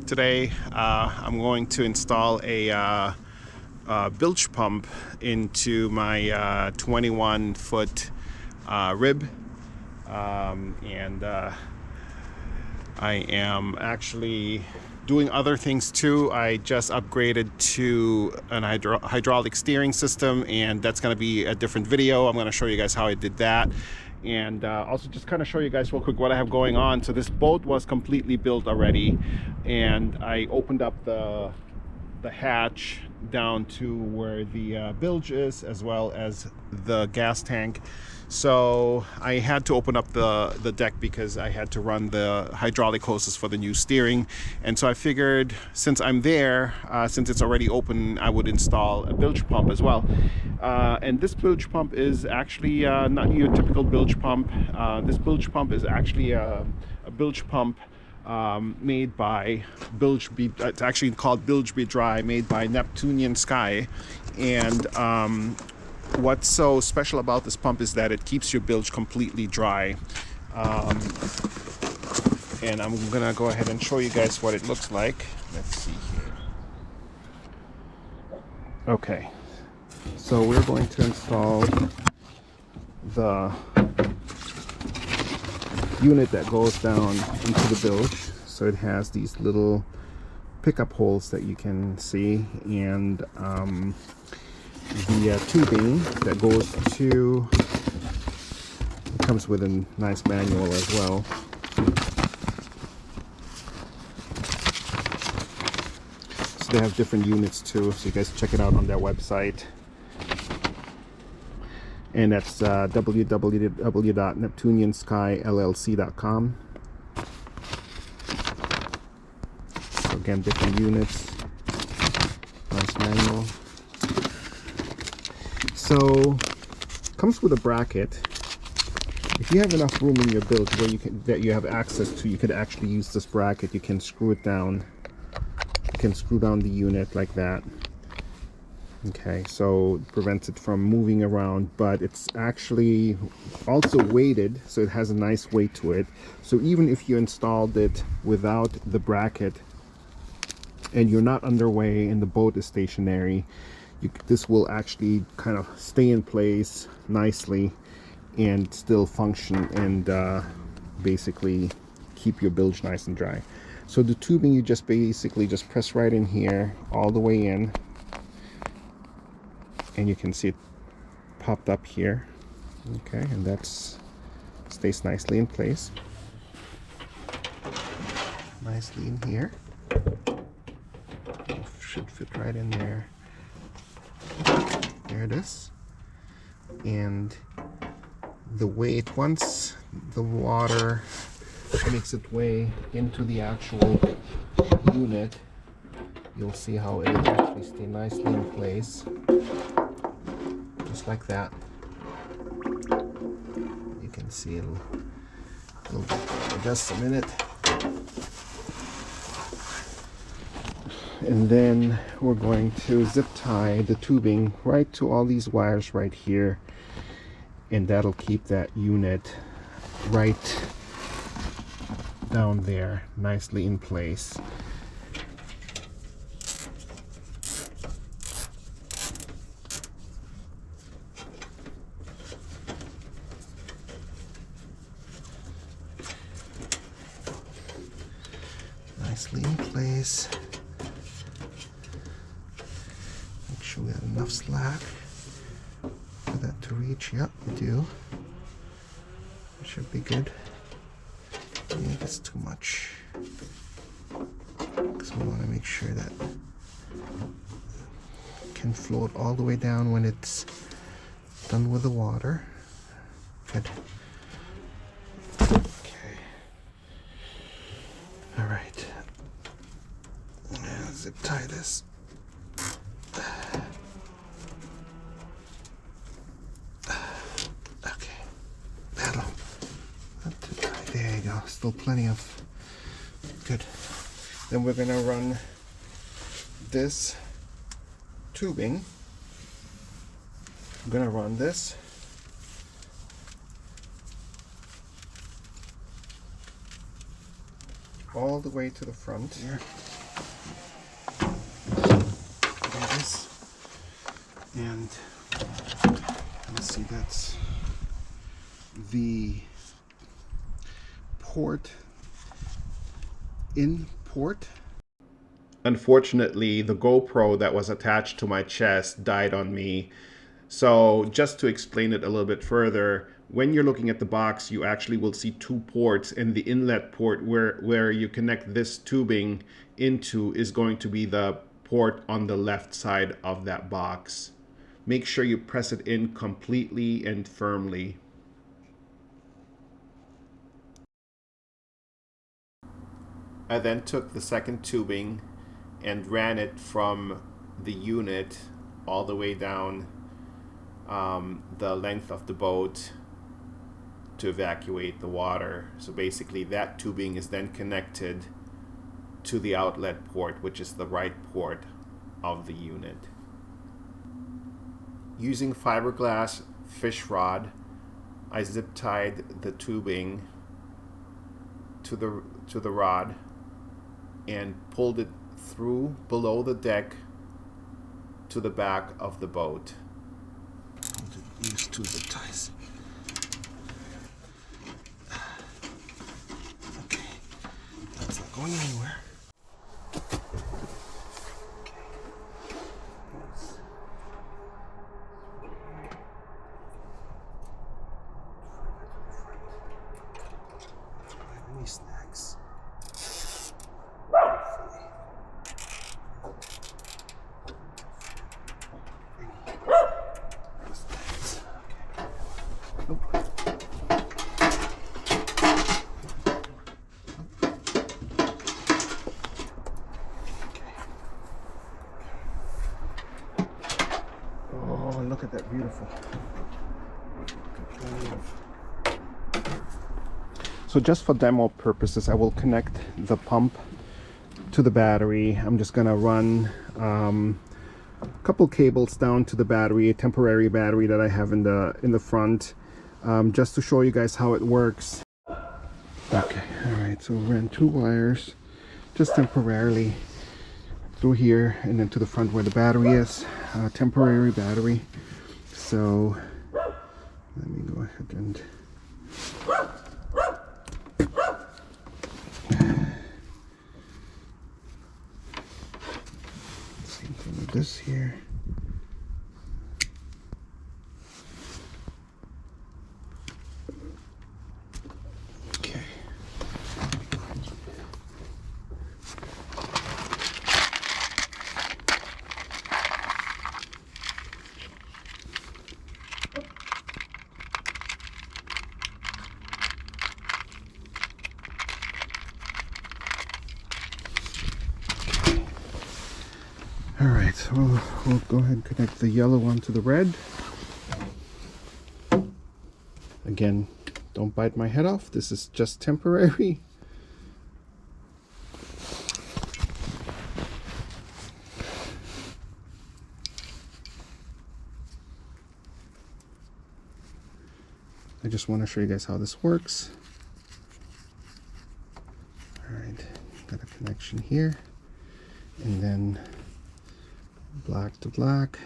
Today I'm going to install a bilge pump into my 21-foot rib, and I am actually doing other things too. I just upgraded to an hydraulic steering system, and that's going to be a different video. I'm going to show you guys how I did that, and also just kind of show you guys real quick what I have going on. So this boat was completely built already, and I opened up the hatch down to where the bilge is, as well as the gas tank. So I had to open up the deck because I had to run the hydraulic hoses for the new steering. And so I figured, since I'm there, since it's already open, I would install a bilge pump as well. And this bilge pump is actually not your typical bilge pump. This bilge pump is actually a bilge pump made by Bilge-B. It's actually called Bilge-B-Dry, made by Neptunian Sky. And what's so special about this pump is that it keeps your bilge completely dry. And I'm gonna go ahead and show you guys what it looks like. Let's see here. Okay, so we're going to install the unit that goes down into the bilge. So it has these little pickup holes that you can see, and the tubing that goes to, it comes with a nice manual as well. So they have different units too, so you guys check it out on their website. And that's www.neptunianskylllc.com. So again, different units, nice manual. So comes with a bracket. If you have enough room in your bilge where that you have access to, you could actually use this bracket. You can screw it down. You can screw down the unit like that. Okay, so it prevents it from moving around, but it's actually also weighted, so it has a nice weight to it. So even if you installed it without the bracket and you're not underway and the boat is stationary, this will actually kind of stay in place nicely and still function, and basically keep your bilge nice and dry. So the tubing, you just basically just press right in here all the way in, and you can see it popped up here. Okay, and that's stays nicely in place, nicely in here. Should fit right in there. There it is. And the weight, once the water makes its way into the actual unit, you'll see how it actually stays nicely in place, just like that. You can see it'll just a minute. And then we're going to zip tie the tubing right to all these wires right here, and that'll keep that unit right down there nicely in place. Nicely in place. Make sure we have enough slack for that to reach. Yep, we do. It should be good. Yeah, that's too much, because we want to make sure that it can float all the way down when it's done with the water. Good. Okay. All right. Now zip tie this. Okay. That'll. There you go. Still plenty of. Good. Then we're gonna run this tubing. I'm gonna run this all the way to the front here. Like this. And let's see, that's the port, in port. Unfortunately, the GoPro that was attached to my chest died on me. So just to explain it a little bit further, when you're looking at the box, you actually will see two ports, and the inlet port where you connect this tubing into is going to be the port on the left side of that box. Make sure you press it in completely and firmly. I then took the second tubing and ran it from the unit all the way down the length of the boat to evacuate the water. So basically that tubing is then connected to the outlet port, which is the right port of the unit. Using fiberglass fish rod, I zip tied the tubing to the rod and pulled it through below the deck to the back of the boat. Use two zip ties. Okay, that's not going anywhere. Any snacks? Oh, look at that beautiful. So just for demo purposes, I will connect the pump to the battery. I'm just gonna run a couple cables down to the battery, a temporary battery that I have in the front, just to show you guys how it works. Okay, all right, so we ran two wires just temporarily through here and then to the front where the battery is, temporary battery. So let me go ahead and same thing with this here. Okay. All right, so we'll go ahead and connect the yellow one to the red. Again, don't bite my head off. This is just temporary. I just want to show you guys how this works. All right, got a connection here, and then black to black.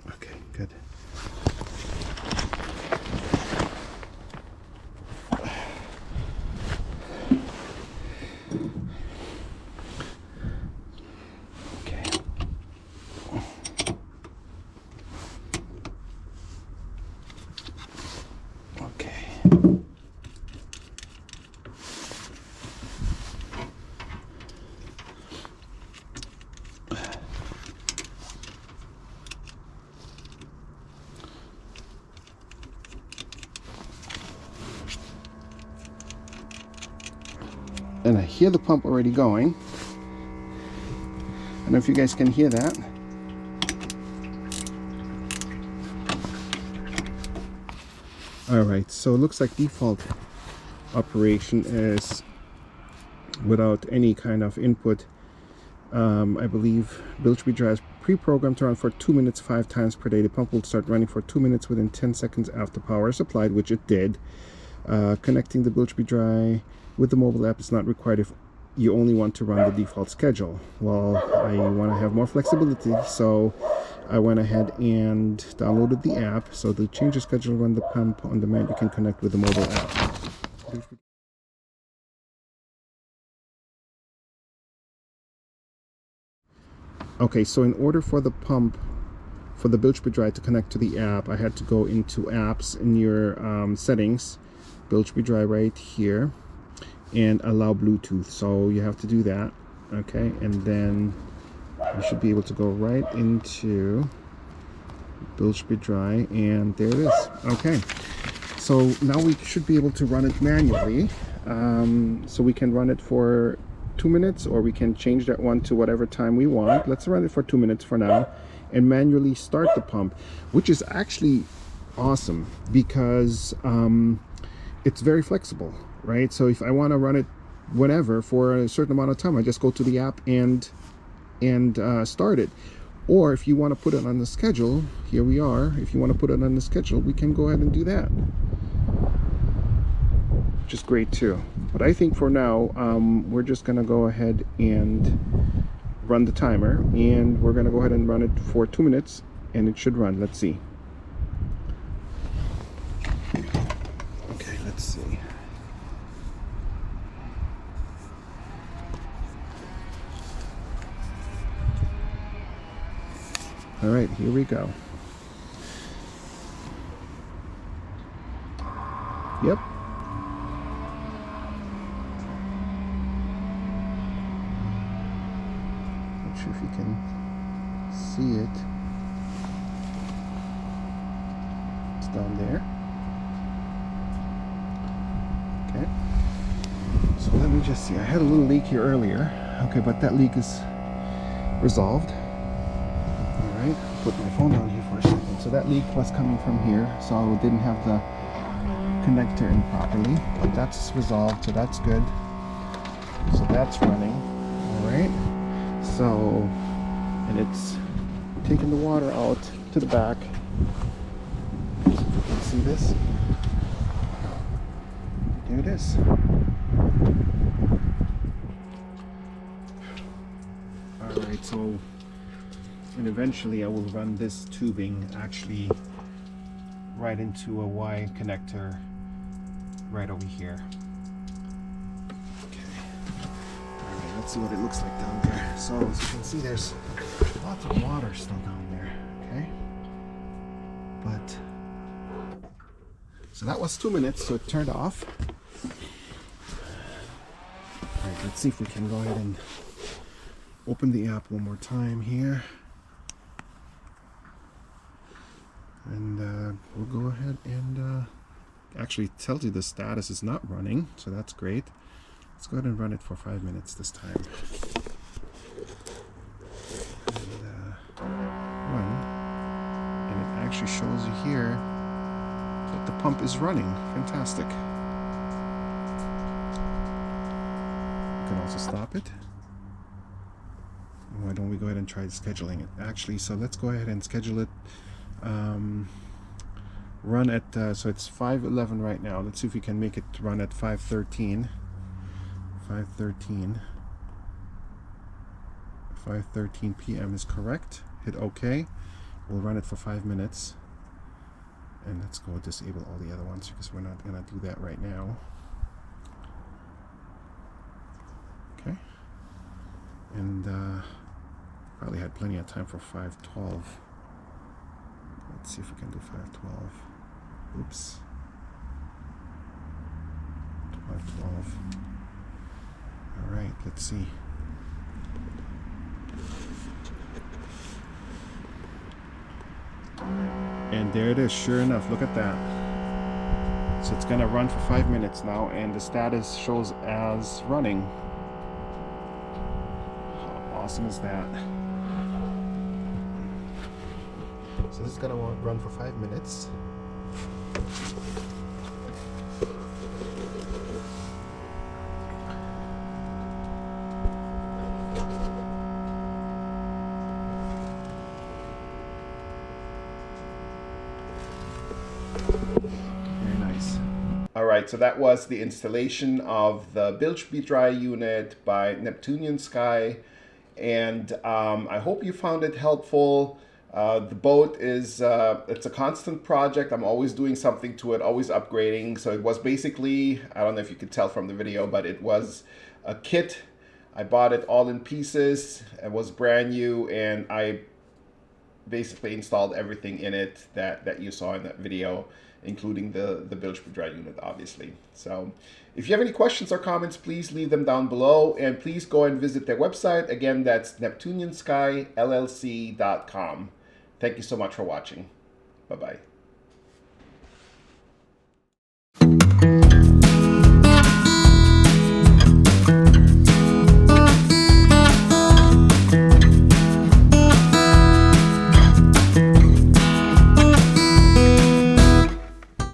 Okay, good. And I hear the pump already going. I don't know if you guys can hear that. All right, so it looks like default operation is without any kind of input. I believe Bilge-B-Dry is pre-programmed to run for 2 minutes 5 times per day. The pump will start running for 2 minutes within 10 seconds after power is applied, which it did. Connecting the Bilge-B-Dry with the mobile app is not required if you only want to run the default schedule. Well, I want to have more flexibility, so I went ahead and downloaded the app. So to change the schedule, run the pump on demand, you can connect with the mobile app. Okay, so in order for the pump, for the Bilge-B-Dry to connect to the app, I had to go into apps in your settings, Bilge-B-Dry right here, and allow Bluetooth. So you have to do that, okay? And then you should be able to go right into Bilge-B-Dry, and there it is. Okay, so now we should be able to run it manually. So we can run it for 2 minutes, or we can change that one to whatever time we want. Let's run it for 2 minutes for now and manually start the pump, which is actually awesome because it's very flexible, right? So if I want to run it whenever for a certain amount of time, I just go to the app and start it. Or if you want to put it on the schedule, here we are. If you want to put it on the schedule, we can go ahead and do that, which is great too. But I think for now, we're just gonna go ahead and run the timer, and we're gonna go ahead and run it for 2 minutes, and it should run. Let's see. Okay, let's see. All right, here we go. Yep. Not sure if you can see it. It's down there. Okay. So let me just see. I had a little leak here earlier. Okay, but that leak is resolved. All right. Put my phone down here for a second. So that leak was coming from here, so I didn't have the connector in properly, but that's resolved, so that's good. So that's running. All right. So, and it's taking the water out to the back. So if you can see this, there it is. All right. So, and eventually I will run this tubing actually right into a Y connector right over here. Okay. All right, let's see what it looks like down there. So as you can see, there's lots of water still down there. Okay. But so that was 2 minutes, so it turned off. All right, let's see if we can go ahead and open the app one more time here. And we'll go ahead and actually tells you the status is not running, so that's great. Let's go ahead and run it for 5 minutes this time. And run, and it actually shows you here that the pump is running. Fantastic. You can also stop it. Why don't we go ahead and try scheduling it? Actually, so let's go ahead and schedule it. Run at so it's 5:11 right now. Let's see if we can make it run at 5:13. 5:13 p.m. is correct. Hit OK. We'll run it for 5 minutes, and let's go disable all the other ones because we're not gonna do that right now. Okay. And probably had plenty of time for 5:12. Let's see if we can do 5:12. Oops. 5:12. All right, let's see. And there it is, sure enough, look at that. So it's gonna run for 5 minutes now, and the status shows as running. How awesome is that? So this is gonna run for 5 minutes. right, so that was the installation of the Bilge-B-Dry unit by Neptunian Sky, and I hope you found it helpful. The boat is, it's a constant project. I'm always doing something to it, always upgrading. So it was basically, I don't know if you could tell from the video, but it was a kit. I bought it all in pieces. It was brand new, and I basically installed everything in it that you saw in that video, including the Bilge-B-Dry unit, obviously. So if you have any questions or comments, please leave them down below, and please go and visit their website. Again, that's NeptunianSkyLLC.com. Thank you so much for watching. Bye-bye.